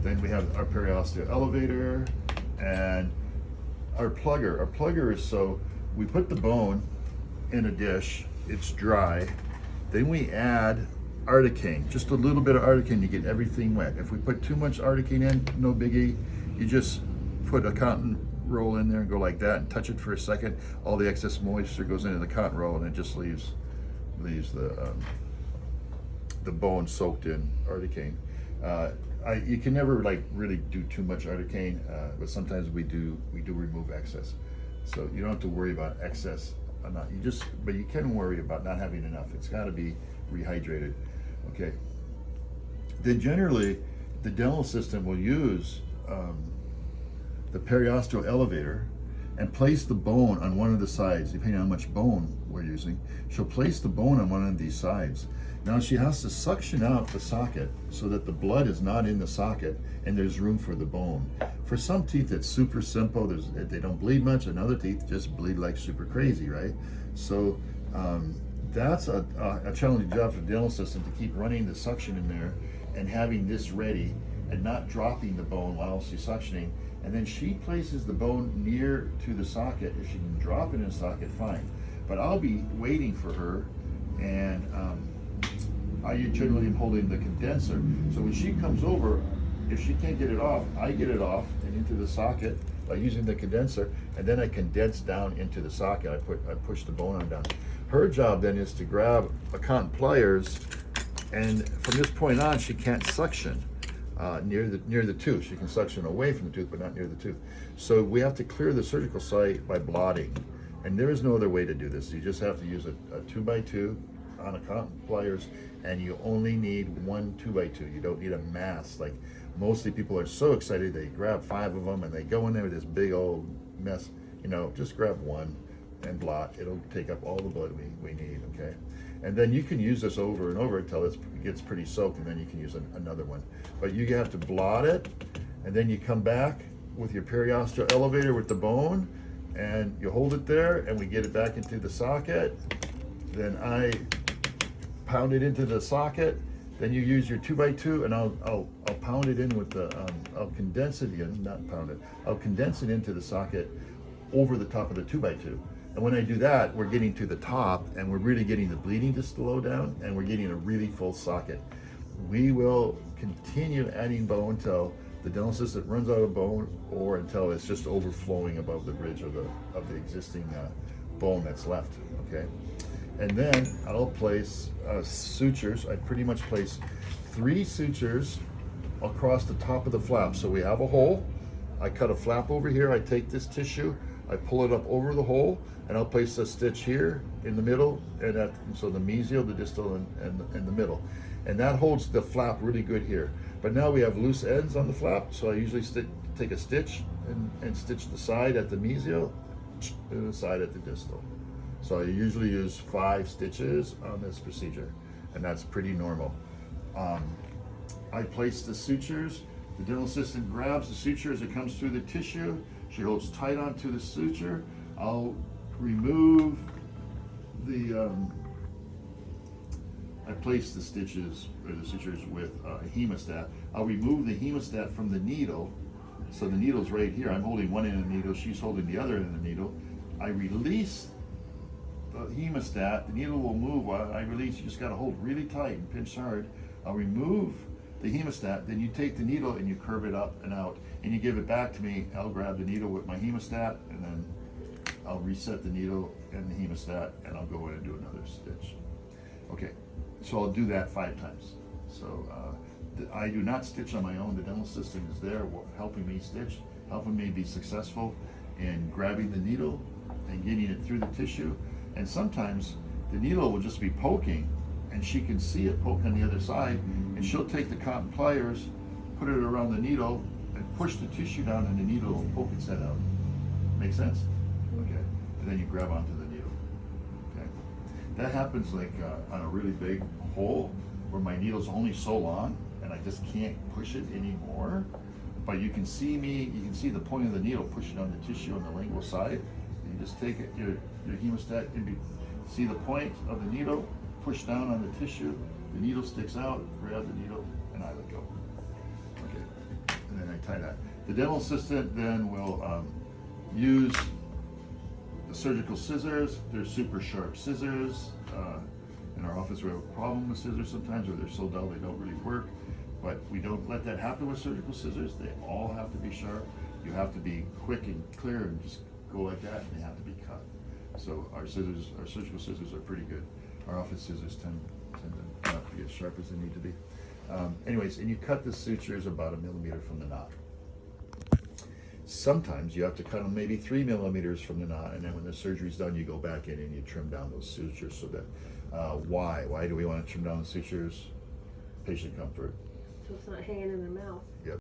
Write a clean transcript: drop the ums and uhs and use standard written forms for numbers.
Then we have our periosteo elevator and our plugger. Our plugger is so we put the bone in a dish, it's dry, then we add articaine, just a little bit of articaine to get everything wet. If we put too much articaine in, no biggie, you just put a cotton roll in there and go like that and touch it for a second. All the excess moisture goes into the cotton roll and it just leaves the bone soaked in articaine. You can never like really do too much articaine, but sometimes we do remove excess. So you don't have to worry about excess or not. But you can worry about not having enough. It's got to be rehydrated. Okay. Then generally, the dental assistant will use the periosteo elevator and place the bone on one of the sides, depending on how much bone we're using. She'll place the bone on one of these sides. Now she has to suction out the socket so that the blood is not in the socket and there's room for the bone. For some teeth it's super simple, they don't bleed much, and other teeth just bleed like super crazy, right? So that's a challenging job for the dental assistant to keep running the suction in there and having this ready and not dropping the bone while she's suctioning. And then she places the bone near to the socket. If she can drop it in the socket, fine. But I'll be waiting for her, and I generally am holding the condenser. So when she comes over, if she can't get it off, I get it off and into the socket by using the condenser, and then I condense down into the socket. I push the bone on down. Her job then is to grab a cotton pliers, and from this point on, she can't suction near the tooth. She can suction away from the tooth, but not near the tooth. So we have to clear the surgical site by blotting, and there is no other way to do this. You just have to use a 2x2 on a cotton pliers, and you only need one 2x2. You don't need a mass. Like mostly people are so excited they grab 5 of them and they go in there with this big old mess. Just grab one and blot. It'll take up all the blood we need, okay? And then you can use this over and over until it gets pretty soaked, and then you can use another one. But you have to blot it, and then you come back with your periosteo elevator with the bone, and you hold it there, and we get it back into the socket. Then I pound it into the socket. Then you use your 2x2, and I'll pound it in with the I'll condense it in, not pound it. I'll condense it into the socket over the top of the 2x2. And when I do that, we're getting to the top, and we're really getting the bleeding to slow down, and we're getting a really full socket. We will continue adding bone until the dental assistant runs out of bone, or until it's just overflowing above the ridge of the existing bone that's left. Okay, and then I'll place sutures. I pretty much place 3 sutures across the top of the flap. So we have a hole. I cut a flap over here. I take this tissue, I pull it up over the hole, and I'll place a stitch here in the middle, and so the mesial, the distal, and the middle. And that holds the flap really good here. But now we have loose ends on the flap, so I usually take a stitch and stitch the side at the mesial and the side at the distal. So I usually use 5 stitches on this procedure, and that's pretty normal. I place the sutures. The dental assistant grabs the suture as it comes through the tissue. She holds tight onto the suture. I'll remove I place the stitches or the sutures with a hemostat. I'll remove the hemostat from the needle. So the needle's right here. I'm holding one end of the needle. She's holding the other end of the needle. I release the hemostat. The needle will move while I release. You just got to hold really tight and pinch hard. I'll remove the hemostat. Then you take the needle and you curve it up and out, and you give it back to me. I'll grab the needle with my hemostat, and then I'll reset the needle and the hemostat, and I'll go in and do another stitch. Okay, so I'll do that 5 times. So I do not stitch on my own. The dental assistant is there helping me stitch, helping me be successful in grabbing the needle and getting it through the tissue. And sometimes the needle will just be poking, and she can see it poke on the other side, and she'll take the cotton pliers, put it around the needle, and push the tissue down, and the needle will poke its head out. Make sense? Okay. And then you grab onto the needle. Okay. That happens like on a really big hole where my needle's only so long, and I just can't push it anymore. But you can see the point of the needle pushing on the tissue on the lingual side. And you just take it, your hemostat, see the point of the needle, push down on the tissue, the needle sticks out, grab the needle, and I let go. Okay. tie that. The dental assistant then will use the surgical scissors. They're super sharp scissors. In our office, we have a problem with scissors sometimes, where they're so dull they don't really work. But we don't let that happen with surgical scissors. They all have to be sharp. You have to be quick and clear and just go like that, and they have to be cut. So our surgical scissors are pretty good. Our office scissors tend to not be as sharp as they need to be. Anyways, and you cut the sutures about 1 millimeter from the knot. Sometimes you have to cut them maybe 3 millimeters from the knot, and then when the surgery's done, you go back in and you trim down those sutures. So that why do we want to trim down the sutures? Patient comfort. So it's not hanging in their mouth. Yep.